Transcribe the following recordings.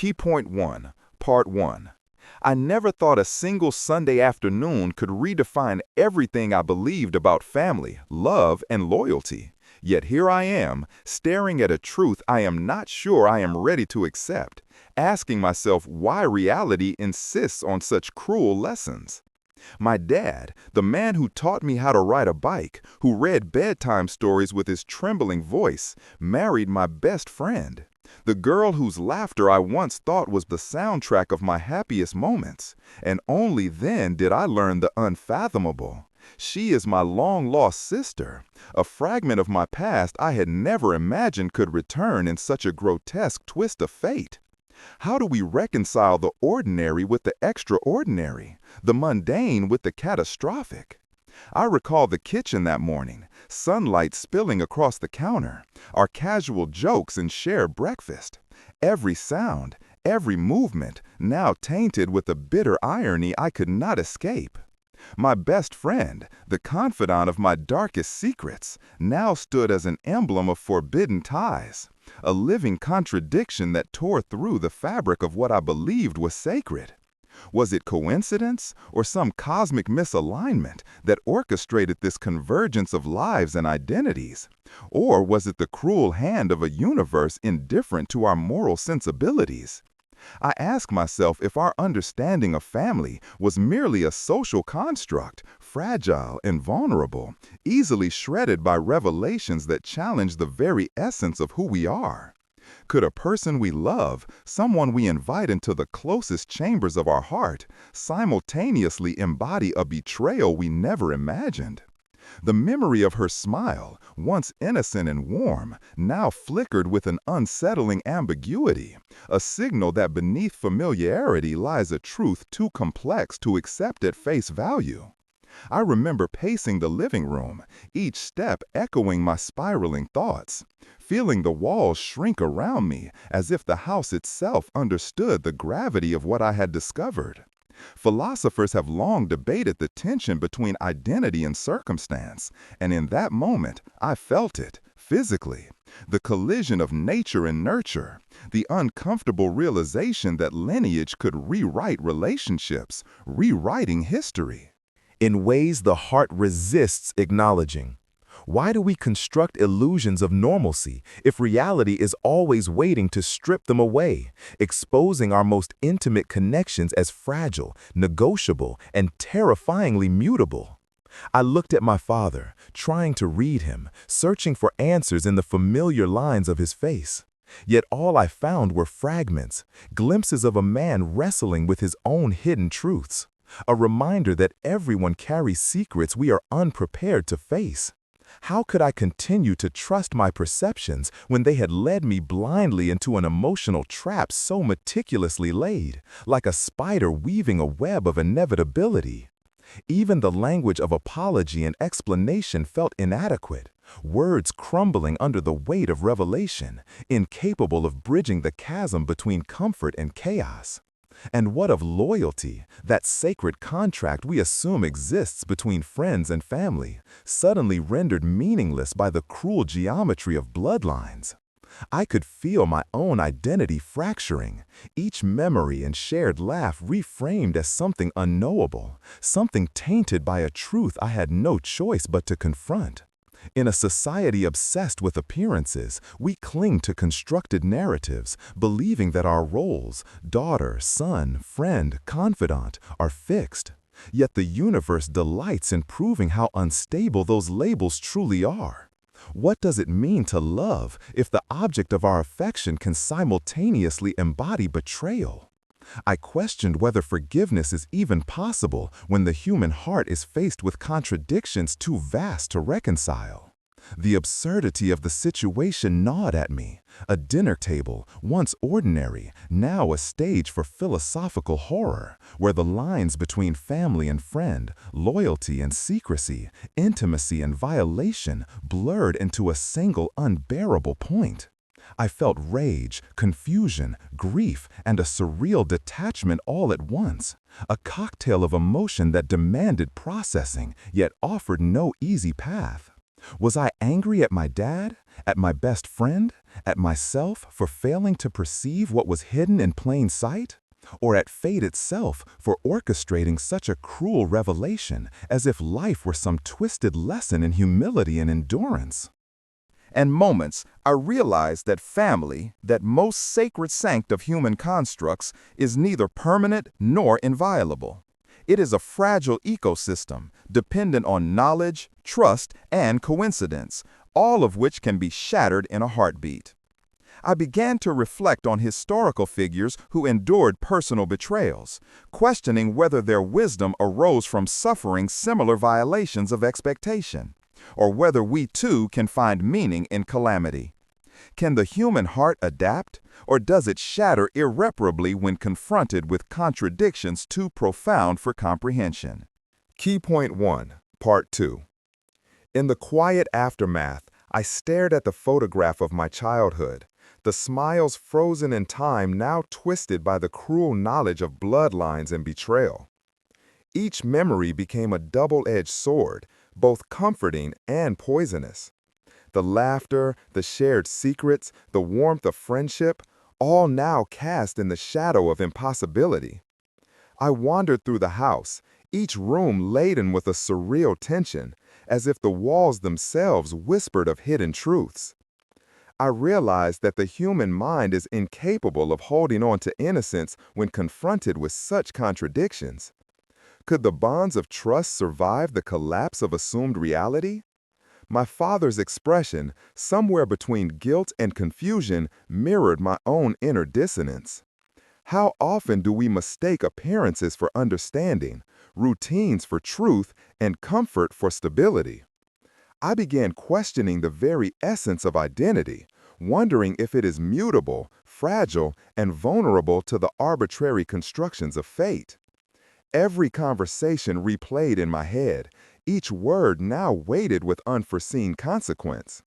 Key point 1, Part 1. I never thought a single Sunday afternoon could redefine everything I believed about family, love, and loyalty. Yet here I am, staring at a truth I am not sure I am ready to accept, asking myself why reality insists on such cruel lessons. My dad, the man who taught me how to ride a bike, who read bedtime stories with his trembling voice, married my best friend. The girl whose laughter I once thought was the soundtrack of my happiest moments, and only then did I learn the unfathomable. She is my long-lost sister, a fragment of my past I had never imagined could return in such a grotesque twist of fate. How do we reconcile the ordinary with the extraordinary, the mundane with the catastrophic? I recall the kitchen that morning, sunlight spilling across the counter, our casual jokes and shared breakfast. Every sound, every movement, now tainted with a bitter irony I could not escape. My best friend, the confidant of my darkest secrets, now stood as an emblem of forbidden ties, a living contradiction that tore through the fabric of what I believed was sacred. Was it coincidence or some cosmic misalignment that orchestrated this convergence of lives and identities? Or was it the cruel hand of a universe indifferent to our moral sensibilities? I ask myself if our understanding of family was merely a social construct, fragile and vulnerable, easily shredded by revelations that challenge the very essence of who we are. Could a person we love, someone we invite into the closest chambers of our heart, simultaneously embody a betrayal we never imagined? The memory of her smile, once innocent and warm, now flickered with an unsettling ambiguity, a signal that beneath familiarity lies a truth too complex to accept at face value. I remember pacing the living room, each step echoing my spiraling thoughts, feeling the walls shrink around me as if the house itself understood the gravity of what I had discovered. Philosophers have long debated the tension between identity and circumstance, and in that moment, I felt it, physically. The collision of nature and nurture, the uncomfortable realization that lineage could rewrite relationships, rewriting history. In ways the heart resists acknowledging. Why do we construct illusions of normalcy if reality is always waiting to strip them away, exposing our most intimate connections as fragile, negotiable, and terrifyingly mutable? I looked at my father, trying to read him, searching for answers in the familiar lines of his face. Yet all I found were fragments, glimpses of a man wrestling with his own hidden truths, a reminder that everyone carries secrets we are unprepared to face. How could I continue to trust my perceptions when they had led me blindly into an emotional trap so meticulously laid, like a spider weaving a web of inevitability? Even the language of apology and explanation felt inadequate, words crumbling under the weight of revelation, incapable of bridging the chasm between comfort and chaos. And what of loyalty, that sacred contract we assume exists between friends and family, suddenly rendered meaningless by the cruel geometry of bloodlines? I could feel my own identity fracturing, each memory and shared laugh reframed as something unknowable, something tainted by a truth I had no choice but to confront. In a society obsessed with appearances, we cling to constructed narratives, believing that our roles, daughter, son, friend, confidant, are fixed. Yet the universe delights in proving how unstable those labels truly are. What does it mean to love if the object of our affection can simultaneously embody betrayal? I questioned whether forgiveness is even possible when the human heart is faced with contradictions too vast to reconcile. The absurdity of the situation gnawed at me. A dinner table, once ordinary, now a stage for philosophical horror, where the lines between family and friend, loyalty and secrecy, intimacy and violation blurred into a single unbearable point. I felt rage, confusion, grief, and a surreal detachment all at once, a cocktail of emotion that demanded processing, yet offered no easy path. Was I angry at my dad, at my best friend, At myself for failing to perceive what was hidden in plain sight? Or at fate itself for orchestrating such a cruel revelation as if life were some twisted lesson in humility and endurance? And moments, I realized that family, that most sacred sanct of human constructs, is neither permanent nor inviolable. It is a fragile ecosystem, dependent on knowledge, trust, and coincidence, all of which can be shattered in a heartbeat. I began to reflect on historical figures who endured personal betrayals, questioning whether their wisdom arose from suffering similar violations of expectation, or whether we too can find meaning in calamity. Can the human heart adapt, or does it shatter irreparably when confronted with contradictions too profound for comprehension? Key point 1, part 2. In the quiet aftermath, I stared at the photograph of my childhood, the smiles frozen in time now twisted by the cruel knowledge of bloodlines and betrayal. Each memory became a double-edged sword, both comforting and poisonous. The laughter, the shared secrets, the warmth of friendship, all now cast in the shadow of impossibility. I wandered through the house, each room laden with a surreal tension, as if the walls themselves whispered of hidden truths. I realized that the human mind is incapable of holding on to innocence when confronted with such contradictions. Could the bonds of trust survive the collapse of assumed reality? My father's expression, somewhere between guilt and confusion, mirrored my own inner dissonance. How often do we mistake appearances for understanding, routines for truth, and comfort for stability? I began questioning the very essence of identity, wondering if it is mutable, fragile, and vulnerable to the arbitrary constructions of fate. Every conversation replayed in my head, each word now weighted with unforeseen consequence.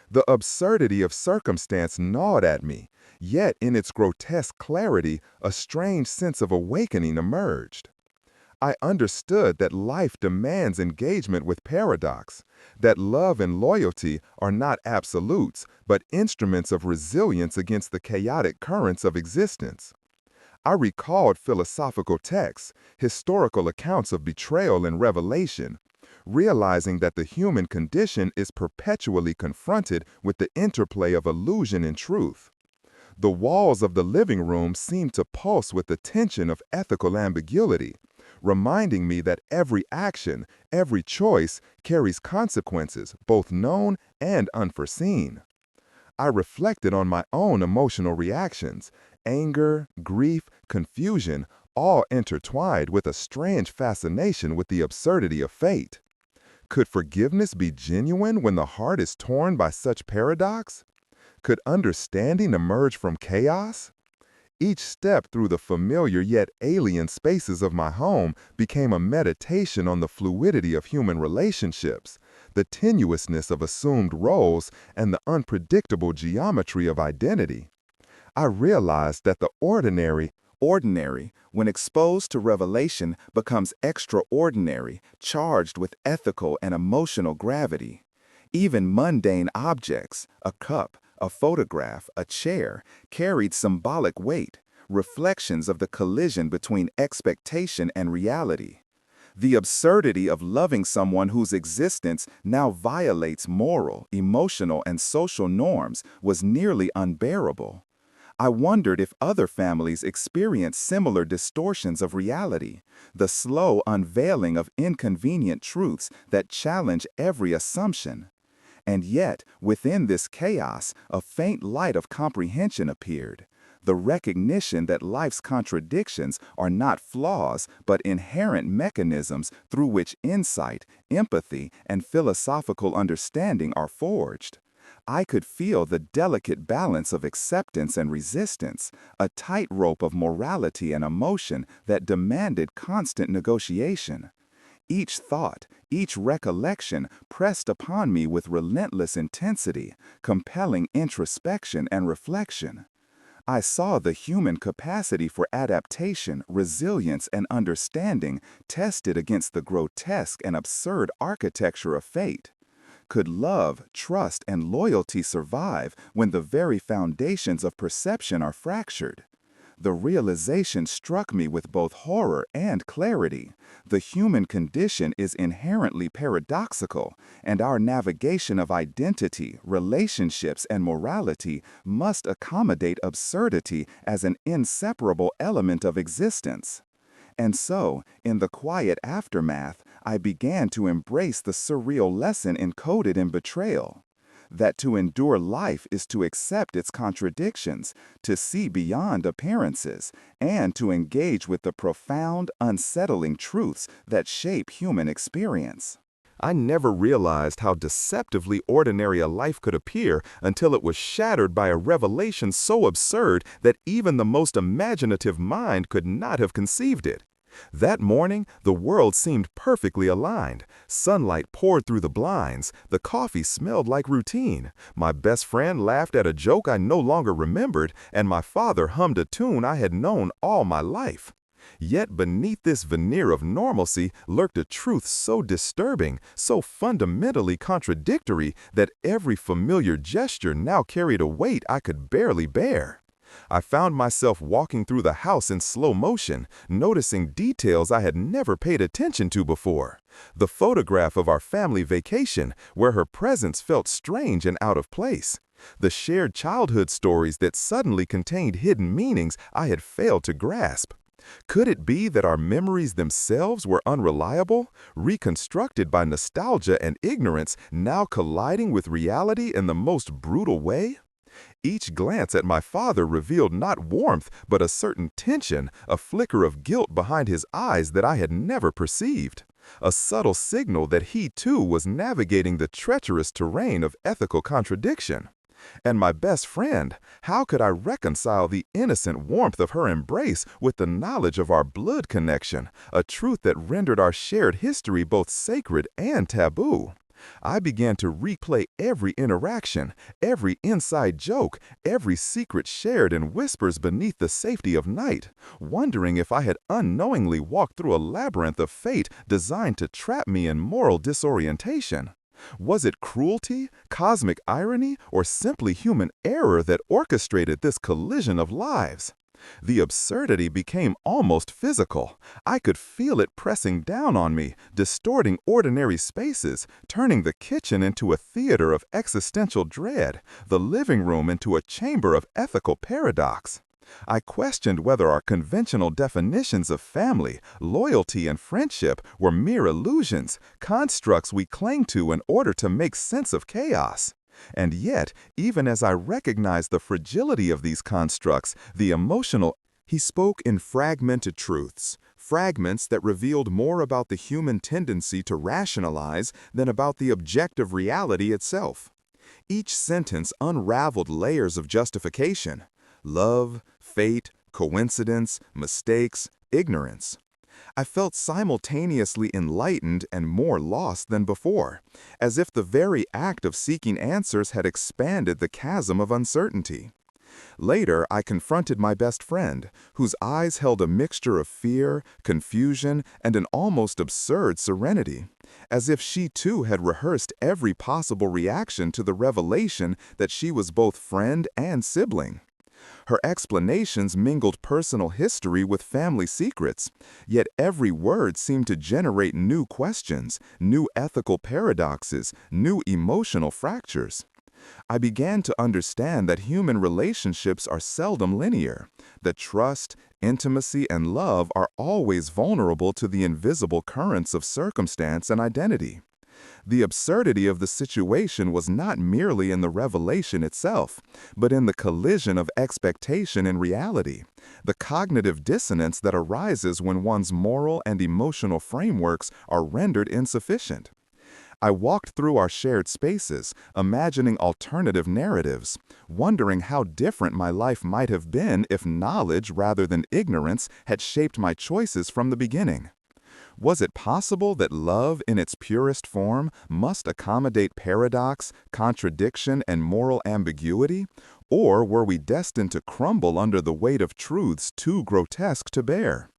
The absurdity of circumstance gnawed at me, yet in its grotesque clarity, a strange sense of awakening emerged. I understood that life demands engagement with paradox, that love and loyalty are not absolutes, but instruments of resilience against the chaotic currents of existence. I recalled philosophical texts, historical accounts of betrayal and revelation, realizing that the human condition is perpetually confronted with the interplay of illusion and truth. The walls of the living room seemed to pulse with the tension of ethical ambiguity, reminding me that every action, every choice carries consequences, both known and unforeseen. I reflected on my own emotional reactions, anger, grief, confusion, all intertwined with a strange fascination with the absurdity of fate. Could forgiveness be genuine when the heart is torn by such paradox? Could understanding emerge from chaos? Each step through the familiar yet alien spaces of my home became a meditation on the fluidity of human relationships, the tenuousness of assumed roles, and the unpredictable geometry of identity. I realized that the ordinary, when exposed to revelation, becomes extraordinary, charged with ethical and emotional gravity. Even mundane objects, a cup, a photograph, a chair, carried symbolic weight, reflections of the collision between expectation and reality. The absurdity of loving someone whose existence now violates moral, emotional, and social norms was nearly unbearable. I wondered if other families experience similar distortions of reality, the slow unveiling of inconvenient truths that challenge every assumption. And yet, within this chaos, a faint light of comprehension appeared, the recognition that life's contradictions are not flaws but inherent mechanisms through which insight, empathy, and philosophical understanding are forged. I could feel the delicate balance of acceptance and resistance, a tightrope of morality and emotion that demanded constant negotiation. Each thought, each recollection pressed upon me with relentless intensity, compelling introspection and reflection. I saw the human capacity for adaptation, resilience, and understanding tested against the grotesque and absurd architecture of fate. Could love, trust, and loyalty survive when the very foundations of perception are fractured? The realization struck me with both horror and clarity. The human condition is inherently paradoxical, and our navigation of identity, relationships, and morality must accommodate absurdity as an inseparable element of existence. And so, in the quiet aftermath, I began to embrace the surreal lesson encoded in betrayal. That to endure life is to accept its contradictions, to see beyond appearances, and to engage with the profound, unsettling truths that shape human experience. I never realized how deceptively ordinary a life could appear until it was shattered by a revelation so absurd that even the most imaginative mind could not have conceived it. That morning, the world seemed perfectly aligned. Sunlight poured through the blinds. The coffee smelled like routine. My best friend laughed at a joke I no longer remembered, and my father hummed a tune I had known all my life. Yet beneath this veneer of normalcy lurked a truth so disturbing, so fundamentally contradictory, that every familiar gesture now carried a weight I could barely bear. I found myself walking through the house in slow motion, noticing details I had never paid attention to before. The photograph of our family vacation, where her presence felt strange and out of place. The shared childhood stories that suddenly contained hidden meanings I had failed to grasp. Could it be that our memories themselves were unreliable, reconstructed by nostalgia and ignorance, now colliding with reality in the most brutal way? Each glance at my father revealed not warmth, but a certain tension, a flicker of guilt behind his eyes that I had never perceived. A subtle signal that he too was navigating the treacherous terrain of ethical contradiction. And my best friend, how could I reconcile the innocent warmth of her embrace with the knowledge of our blood connection, a truth that rendered our shared history both sacred and taboo? I began to replay every interaction, every inside joke, every secret shared in whispers beneath the safety of night, wondering if I had unknowingly walked through a labyrinth of fate designed to trap me in moral disorientation. Was it cruelty, cosmic irony, or simply human error that orchestrated this collision of lives? The absurdity became almost physical. I could feel it pressing down on me, distorting ordinary spaces, turning the kitchen into a theater of existential dread, the living room into a chamber of ethical paradox. I questioned whether our conventional definitions of family, loyalty, and friendship were mere illusions, constructs we cling to in order to make sense of chaos. And yet, even as I recognized the fragility of these constructs, the emotional— He spoke in fragmented truths, fragments that revealed more about the human tendency to rationalize than about the objective reality itself. Each sentence unraveled layers of justification: love, fate, coincidence, mistakes, ignorance. I felt simultaneously enlightened and more lost than before, as if the very act of seeking answers had expanded the chasm of uncertainty. Later, I confronted my best friend, whose eyes held a mixture of fear, confusion, and an almost absurd serenity, as if she too had rehearsed every possible reaction to the revelation that she was both friend and sibling. Her explanations mingled personal history with family secrets, yet every word seemed to generate new questions, new ethical paradoxes, new emotional fractures. I began to understand that human relationships are seldom linear, that trust, intimacy, and love are always vulnerable to the invisible currents of circumstance and identity. The absurdity of the situation was not merely in the revelation itself, but in the collision of expectation and reality, the cognitive dissonance that arises when one's moral and emotional frameworks are rendered insufficient. I walked through our shared spaces, imagining alternative narratives, wondering how different my life might have been if knowledge rather than ignorance had shaped my choices from the beginning. Was it possible that love in its purest form must accommodate paradox, contradiction, and moral ambiguity? Or were we destined to crumble under the weight of truths too grotesque to bear?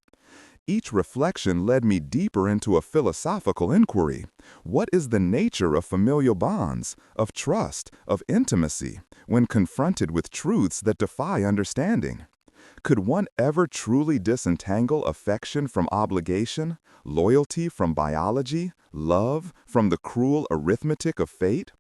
Each reflection led me deeper into a philosophical inquiry. What is the nature of familial bonds, of trust, of intimacy, when confronted with truths that defy understanding? Could one ever truly disentangle affection from obligation, loyalty from biology, love from the cruel arithmetic of fate?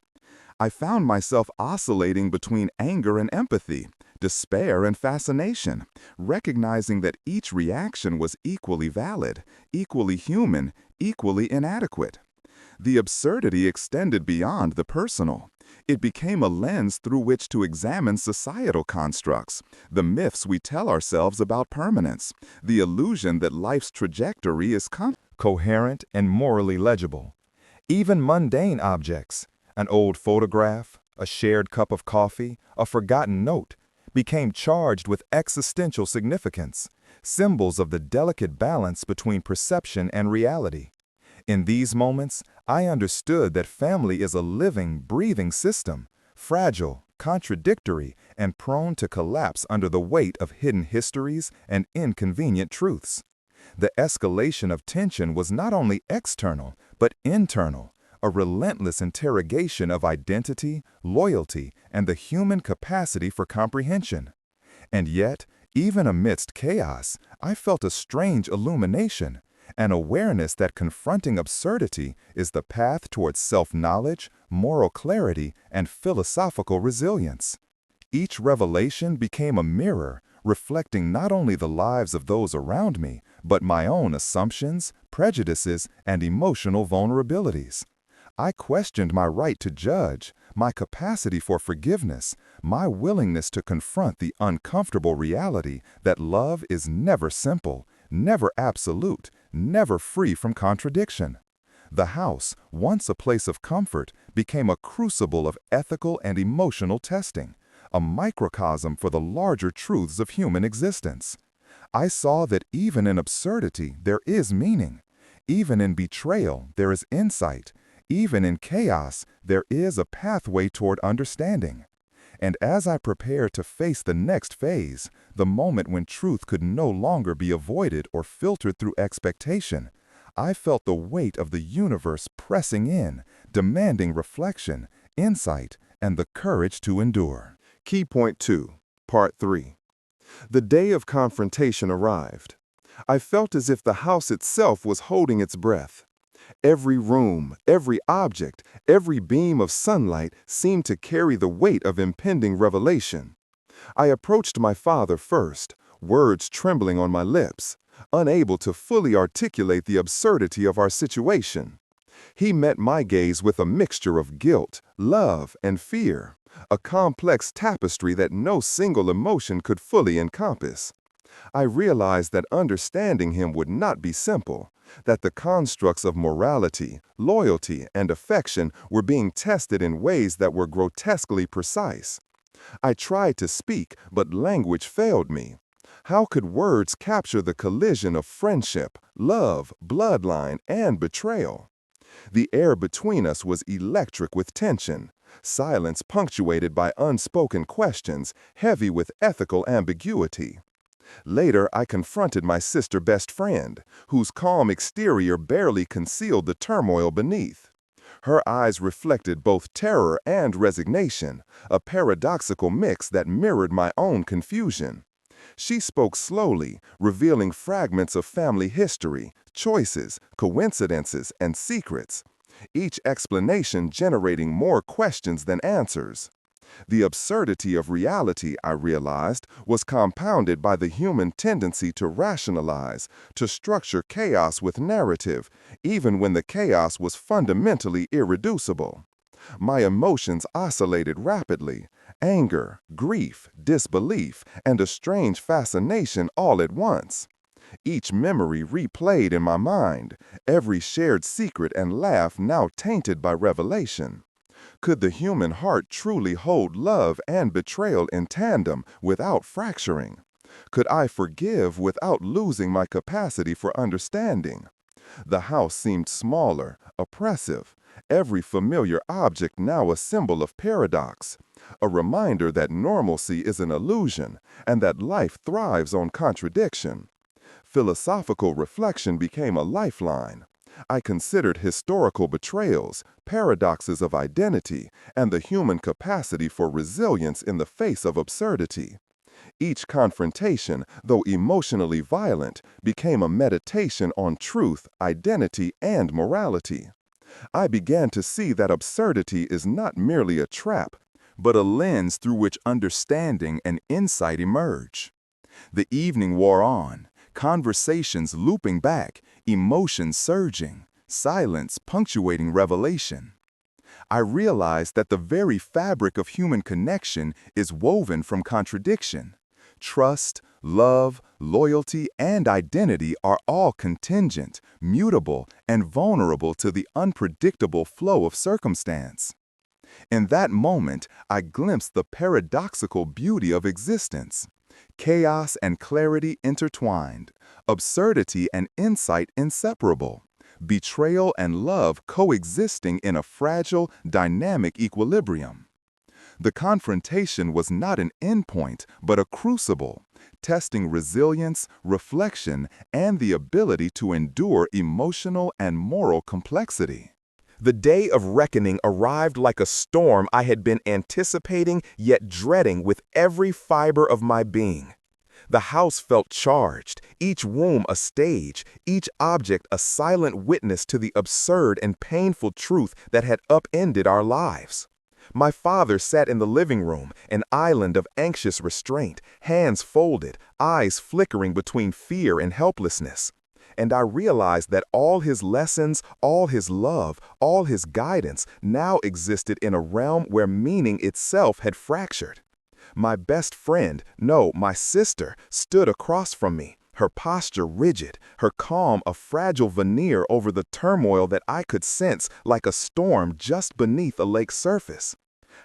I found myself oscillating between anger and empathy, despair and fascination, recognizing that each reaction was equally valid, equally human, equally inadequate. The absurdity extended beyond the personal. It became a lens through which to examine societal constructs, the myths we tell ourselves about permanence, the illusion that life's trajectory is coherent and morally legible. Even mundane objects, an old photograph, a shared cup of coffee, a forgotten note, became charged with existential significance, symbols of the delicate balance between perception and reality. In these moments, I understood that family is a living, breathing system, fragile, contradictory, and prone to collapse under the weight of hidden histories and inconvenient truths. The escalation of tension was not only external, but internal, a relentless interrogation of identity, loyalty, and the human capacity for comprehension. And yet, even amidst chaos, I felt a strange illumination, an awareness that confronting absurdity is the path towards self-knowledge, moral clarity, and philosophical resilience. Each revelation became a mirror, reflecting not only the lives of those around me, but my own assumptions, prejudices, and emotional vulnerabilities. I questioned my right to judge, my capacity for forgiveness, my willingness to confront the uncomfortable reality that love is never simple, never absolute, never free from contradiction. The house, once a place of comfort, became a crucible of ethical and emotional testing, a microcosm for the larger truths of human existence. I saw that even in absurdity there is meaning. Even in betrayal there is insight. Even in chaos, there is a pathway toward understanding. And as I prepared to face the next phase, the moment when truth could no longer be avoided or filtered through expectation, I felt the weight of the universe pressing in, demanding reflection, insight, and the courage to endure. Key Point 2, Part 3. The day of confrontation arrived. I felt as if the house itself was holding its breath. Every room, every object, every beam of sunlight seemed to carry the weight of impending revelation. I approached my father first, words trembling on my lips, unable to fully articulate the absurdity of our situation. He met my gaze with a mixture of guilt, love, and fear, a complex tapestry that no single emotion could fully encompass. I realized that understanding him would not be simple, that the constructs of morality, loyalty, and affection were being tested in ways that were grotesquely precise. I tried to speak, but language failed me. How could words capture the collision of friendship, love, bloodline, and betrayal? The air between us was electric with tension, silence punctuated by unspoken questions, heavy with ethical ambiguity. Later, I confronted my sister best friend, whose calm exterior barely concealed the turmoil beneath. Her eyes reflected both terror and resignation, a paradoxical mix that mirrored my own confusion. She spoke slowly, revealing fragments of family history, choices, coincidences, and secrets, each explanation generating more questions than answers. The absurdity of reality, I realized, was compounded by the human tendency to rationalize, to structure chaos with narrative, even when the chaos was fundamentally irreducible. My emotions oscillated rapidly: anger, grief, disbelief, and a strange fascination all at once. Each memory replayed in my mind, every shared secret and laugh now tainted by revelation. Could the human heart truly hold love and betrayal in tandem without fracturing? Could I forgive without losing my capacity for understanding? The house seemed smaller, oppressive, every familiar object now a symbol of paradox, a reminder that normalcy is an illusion and that life thrives on contradiction. Philosophical reflection became a lifeline. I considered historical betrayals, paradoxes of identity, and the human capacity for resilience in the face of absurdity. Each confrontation, though emotionally violent, became a meditation on truth, identity, and morality. I began to see that absurdity is not merely a trap, but a lens through which understanding and insight emerge. The evening wore on, conversations looping back, emotions surging, silence punctuating revelation. I realized that the very fabric of human connection is woven from contradiction. Trust, love, loyalty, and identity are all contingent, mutable, and vulnerable to the unpredictable flow of circumstance. In that moment, I glimpsed the paradoxical beauty of existence. Chaos and clarity intertwined, absurdity and insight inseparable, betrayal and love coexisting in a fragile, dynamic equilibrium. The confrontation was not an endpoint, but a crucible, testing resilience, reflection, and the ability to endure emotional and moral complexity. The day of reckoning arrived like a storm I had been anticipating yet dreading with every fiber of my being. The house felt charged, each room a stage, each object a silent witness to the absurd and painful truth that had upended our lives. My father sat in the living room, an island of anxious restraint, hands folded, eyes flickering between fear and helplessness. And I realized that all his lessons, all his love, all his guidance now existed in a realm where meaning itself had fractured. My best friend, no, my sister, stood across from me, her posture rigid, her calm a fragile veneer over the turmoil that I could sense like a storm just beneath a lake's surface.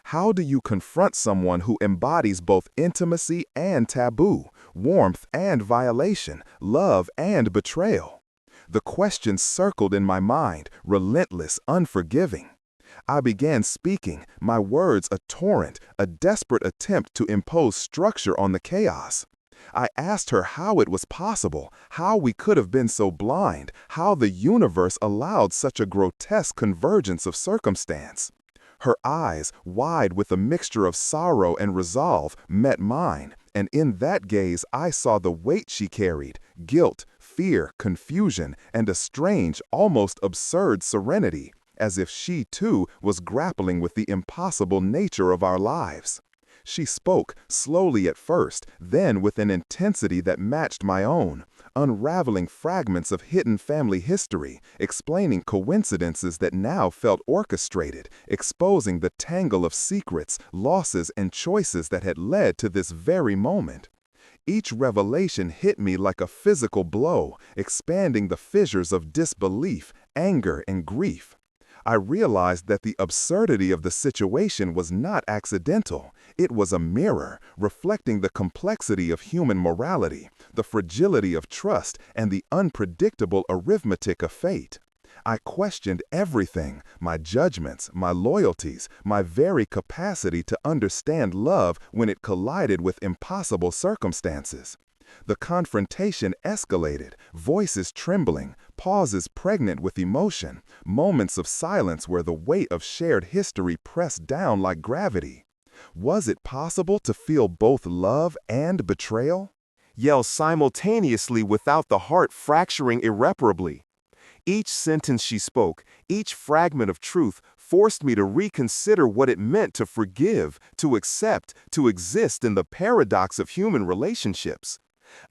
How do you confront someone who embodies both intimacy and taboo, warmth and violation, love and betrayal? The question circled in my mind, relentless, unforgiving. I began speaking, my words a torrent, a desperate attempt to impose structure on the chaos. I asked her how it was possible, how we could have been so blind, how the universe allowed such a grotesque convergence of circumstance. Her eyes, wide with a mixture of sorrow and resolve, met mine, and in that gaze I saw the weight she carried, guilt, fear, confusion, and a strange, almost absurd serenity, as if she too was grappling with the impossible nature of our lives. She spoke, slowly at first, then with an intensity that matched my own, unraveling fragments of hidden family history, explaining coincidences that now felt orchestrated, exposing the tangle of secrets, losses, and choices that had led to this very moment. Each revelation hit me like a physical blow, expanding the fissures of disbelief, anger, and grief. I realized that the absurdity of the situation was not accidental. It was a mirror, reflecting the complexity of human morality, the fragility of trust, and the unpredictable arithmetic of fate. I questioned everything, my judgments, my loyalties, my very capacity to understand love when it collided with impossible circumstances. The confrontation escalated, voices trembling, pauses pregnant with emotion, moments of silence where the weight of shared history pressed down like gravity. Was it possible to feel both love and betrayal? Yell simultaneously without the heart fracturing irreparably. Each sentence she spoke, each fragment of truth, forced me to reconsider what it meant to forgive, to accept, to exist in the paradox of human relationships.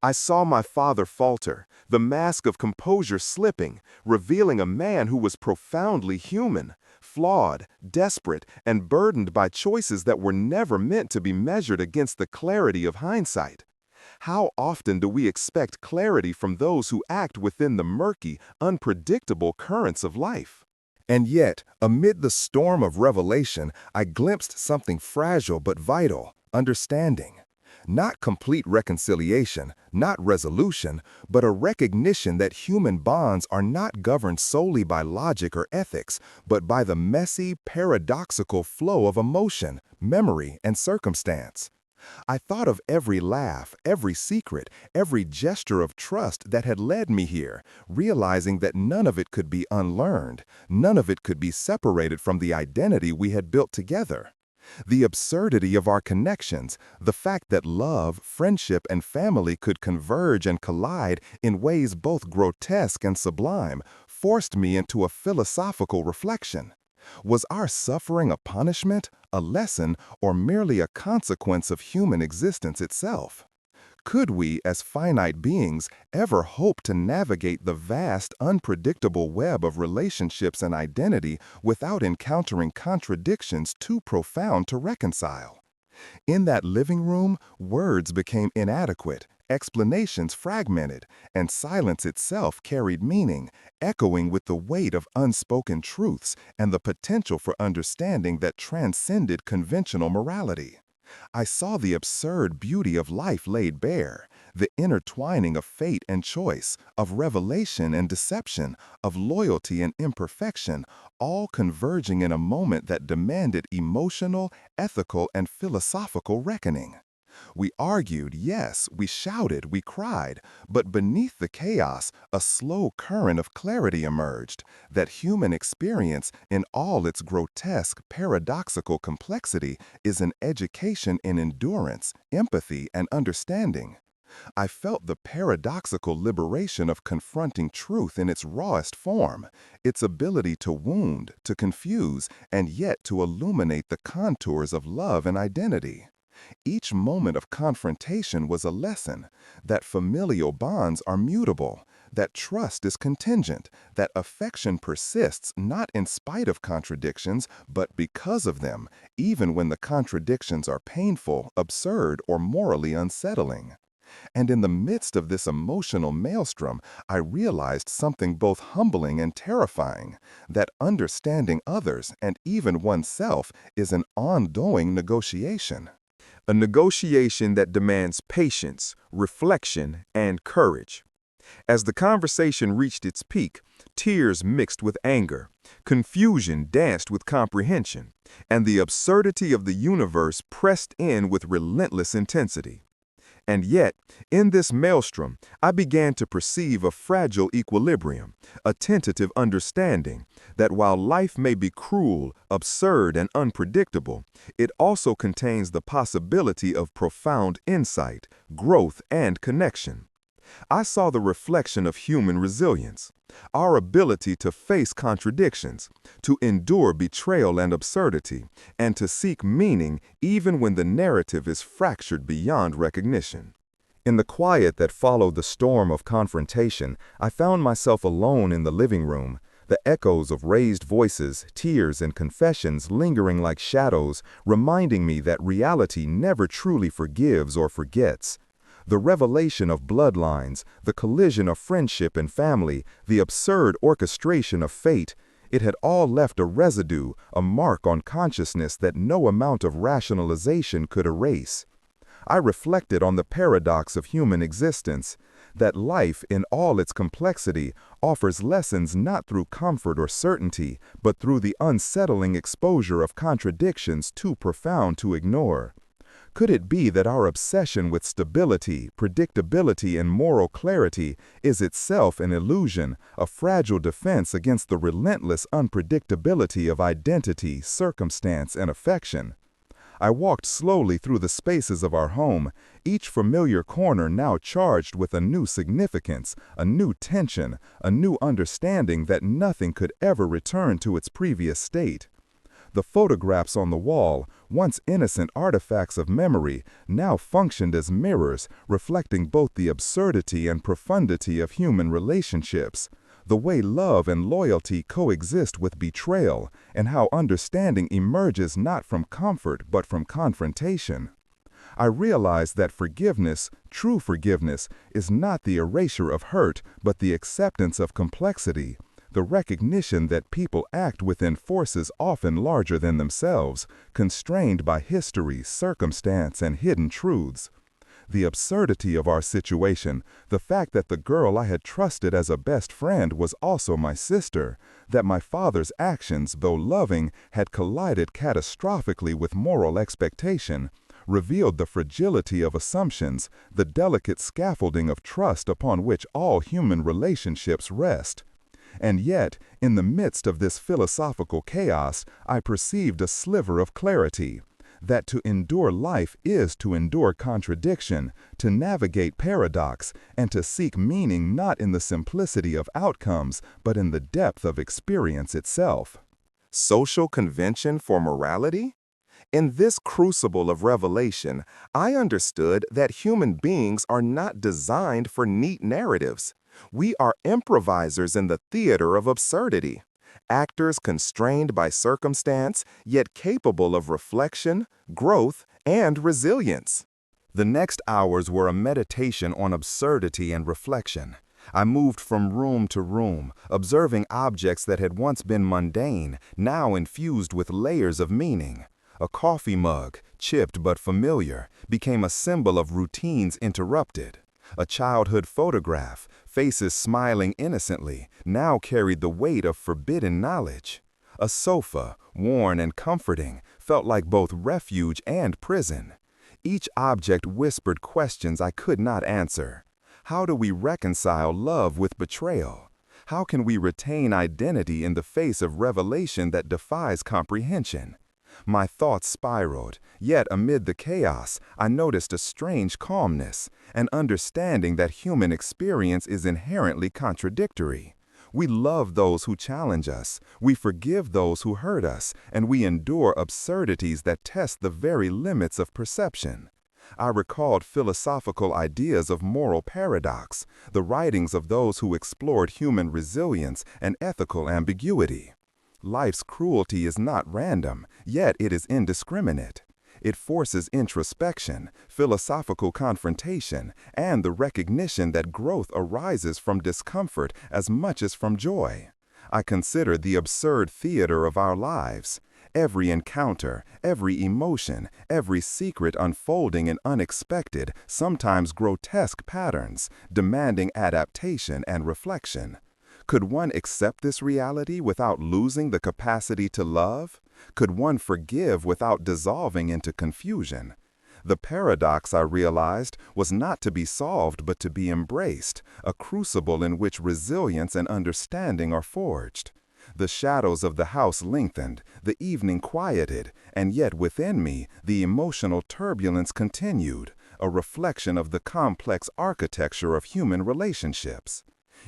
I saw my father falter, the mask of composure slipping, revealing a man who was profoundly human, flawed, desperate, and burdened by choices that were never meant to be measured against the clarity of hindsight. How often do we expect clarity from those who act within the murky, unpredictable currents of life? And yet, amid the storm of revelation, I glimpsed something fragile but vital, understanding. Not complete reconciliation, not resolution, but a recognition that human bonds are not governed solely by logic or ethics, but by the messy, paradoxical flow of emotion, memory, and circumstance. I thought of every laugh, every secret, every gesture of trust that had led me here, realizing that none of it could be unlearned, none of it could be separated from the identity we had built together. The absurdity of our connections, the fact that love, friendship, and family could converge and collide in ways both grotesque and sublime, forced me into a philosophical reflection. Was our suffering a punishment, a lesson, or merely a consequence of human existence itself? Could we, as finite beings, ever hope to navigate the vast, unpredictable web of relationships and identity without encountering contradictions too profound to reconcile? In that living room, words became inadequate, explanations fragmented, and silence itself carried meaning, echoing with the weight of unspoken truths and the potential for understanding that transcended conventional morality. I saw the absurd beauty of life laid bare, the intertwining of fate and choice, of revelation and deception, of loyalty and imperfection, all converging in a moment that demanded emotional, ethical, and philosophical reckoning. We argued, yes, we shouted, we cried, but beneath the chaos, a slow current of clarity emerged, that human experience, in all its grotesque, paradoxical complexity, is an education in endurance, empathy, and understanding. I felt the paradoxical liberation of confronting truth in its rawest form, its ability to wound, to confuse, and yet to illuminate the contours of love and identity. Each moment of confrontation was a lesson that familial bonds are mutable, that trust is contingent, that affection persists not in spite of contradictions, but because of them, even when the contradictions are painful, absurd, or morally unsettling. And in the midst of this emotional maelstrom, I realized something both humbling and terrifying, that understanding others and even oneself is an ongoing negotiation. A negotiation that demands patience, reflection, and courage. As the conversation reached its peak, tears mixed with anger, confusion danced with comprehension, and the absurdity of the universe pressed in with relentless intensity. And yet, in this maelstrom, I began to perceive a fragile equilibrium, a tentative understanding that while life may be cruel, absurd, and unpredictable, it also contains the possibility of profound insight, growth, and connection. I saw the reflection of human resilience, our ability to face contradictions, to endure betrayal and absurdity, and to seek meaning even when the narrative is fractured beyond recognition. In the quiet that followed the storm of confrontation, I found myself alone in the living room, the echoes of raised voices, tears, and confessions lingering like shadows, reminding me that reality never truly forgives or forgets. The revelation of bloodlines, the collision of friendship and family, the absurd orchestration of fate, it had all left a residue, a mark on consciousness that no amount of rationalization could erase. I reflected on the paradox of human existence, that life in all its complexity offers lessons not through comfort or certainty, but through the unsettling exposure of contradictions too profound to ignore. Could it be that our obsession with stability, predictability, and moral clarity is itself an illusion, a fragile defense against the relentless unpredictability of identity, circumstance, and affection? I walked slowly through the spaces of our home, each familiar corner now charged with a new significance, a new tension, a new understanding that nothing could ever return to its previous state. The photographs on the wall, once innocent artifacts of memory, now functioned as mirrors, reflecting both the absurdity and profundity of human relationships, the way love and loyalty coexist with betrayal, and how understanding emerges not from comfort but from confrontation. I realized that forgiveness, true forgiveness, is not the erasure of hurt but the acceptance of complexity, the recognition that people act within forces often larger than themselves, constrained by history, circumstance, and hidden truths. The absurdity of our situation, the fact that the girl I had trusted as a best friend was also my sister, that my father's actions, though loving, had collided catastrophically with moral expectation, revealed the fragility of assumptions, the delicate scaffolding of trust upon which all human relationships rest. And yet, in the midst of this philosophical chaos, I perceived a sliver of clarity, that to endure life is to endure contradiction, to navigate paradox, and to seek meaning not in the simplicity of outcomes, but in the depth of experience itself. Social convention for morality? In this crucible of revelation, I understood that human beings are not designed for neat narratives. We are improvisers in the theater of absurdity, actors constrained by circumstance, yet capable of reflection, growth, and resilience. The next hours were a meditation on absurdity and reflection. I moved from room to room, observing objects that had once been mundane, now infused with layers of meaning. A coffee mug, chipped but familiar, became a symbol of routines interrupted. A childhood photograph, faces smiling innocently, now carried the weight of forbidden knowledge. A sofa, worn and comforting, felt like both refuge and prison. Each object whispered questions I could not answer. How do we reconcile love with betrayal? How can we retain identity in the face of revelation that defies comprehension? My thoughts spiraled, yet amid the chaos, I noticed a strange calmness, an understanding that human experience is inherently contradictory. We love those who challenge us, we forgive those who hurt us, and we endure absurdities that test the very limits of perception. I recalled philosophical ideas of moral paradox, the writings of those who explored human resilience and ethical ambiguity. Life's cruelty is not random, yet it is indiscriminate. It forces introspection, philosophical confrontation, and the recognition that growth arises from discomfort as much as from joy. I consider the absurd theater of our lives. Every encounter, every emotion, every secret unfolding in unexpected, sometimes grotesque patterns, demanding adaptation and reflection. Could one accept this reality without losing the capacity to love? Could one forgive without dissolving into confusion? The paradox, I realized, was not to be solved but to be embraced, a crucible in which resilience and understanding are forged. The shadows of the house lengthened, the evening quieted, and yet within me the emotional turbulence continued, a reflection of the complex architecture of human relationships.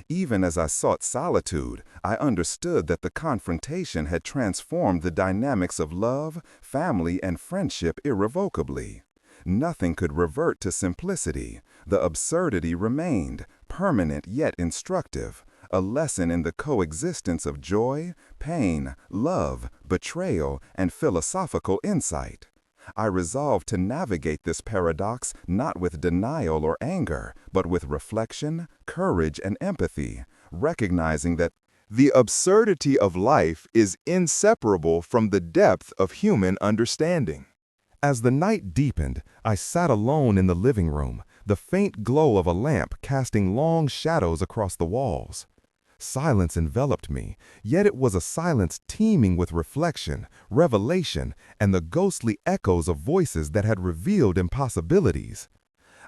Even as I sought solitude, I understood that the confrontation had transformed the dynamics of love, family, and friendship irrevocably. Nothing could revert to simplicity. The absurdity remained, permanent yet instructive, a lesson in the coexistence of joy, pain, love, betrayal, and philosophical insight. I resolved to navigate this paradox not with denial or anger, but with reflection, courage, and empathy, recognizing that the absurdity of life is inseparable from the depth of human understanding. As the night deepened, I sat alone in the living room, the faint glow of a lamp casting long shadows across the walls. Silence enveloped me, yet it was a silence teeming with reflection, revelation, and the ghostly echoes of voices that had revealed impossibilities.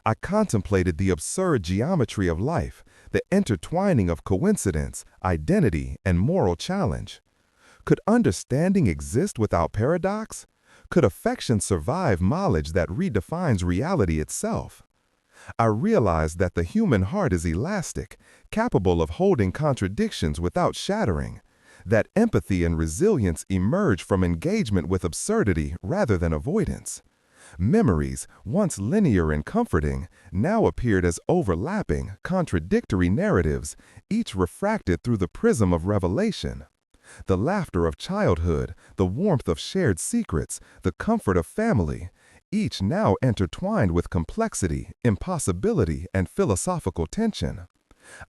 I contemplated the absurd geometry of life, the intertwining of coincidence, identity, and moral challenge. Could understanding exist without paradox? Could affection survive knowledge that redefines reality itself? I realized that the human heart is elastic, capable of holding contradictions without shattering, that empathy and resilience emerge from engagement with absurdity rather than avoidance. Memories, once linear and comforting, now appeared as overlapping, contradictory narratives, each refracted through the prism of revelation. The laughter of childhood, the warmth of shared secrets, the comfort of family, each now intertwined with complexity, impossibility, and philosophical tension.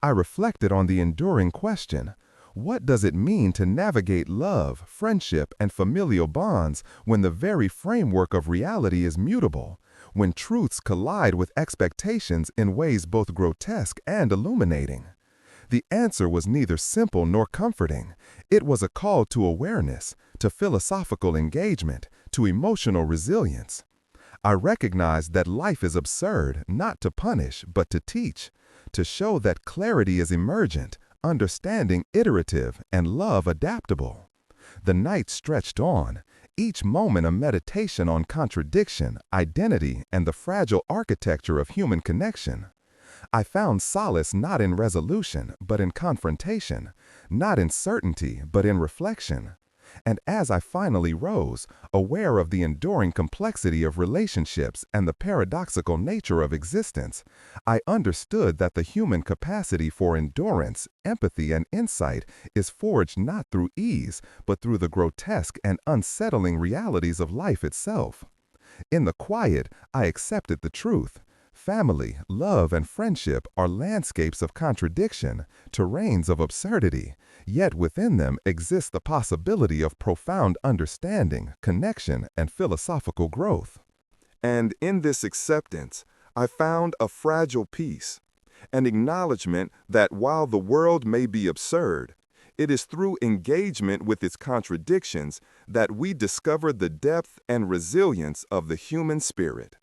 I reflected on the enduring question, what does it mean to navigate love, friendship, and familial bonds when the very framework of reality is mutable, when truths collide with expectations in ways both grotesque and illuminating? The answer was neither simple nor comforting. It was a call to awareness, to philosophical engagement, to emotional resilience. I recognized that life is absurd not to punish but to teach, to show that clarity is emergent, understanding iterative, and love adaptable. The night stretched on, each moment a meditation on contradiction, identity, and the fragile architecture of human connection. I found solace not in resolution, but in confrontation, not in certainty, but in reflection. And as I finally rose, aware of the enduring complexity of relationships and the paradoxical nature of existence, I understood that the human capacity for endurance, empathy, and insight is forged not through ease, but through the grotesque and unsettling realities of life itself. In the quiet, I accepted the truth. Family, love, and friendship are landscapes of contradiction, terrains of absurdity, yet within them exists the possibility of profound understanding, connection, and philosophical growth. And in this acceptance, I found a fragile peace, an acknowledgement that while the world may be absurd, it is through engagement with its contradictions that we discover the depth and resilience of the human spirit.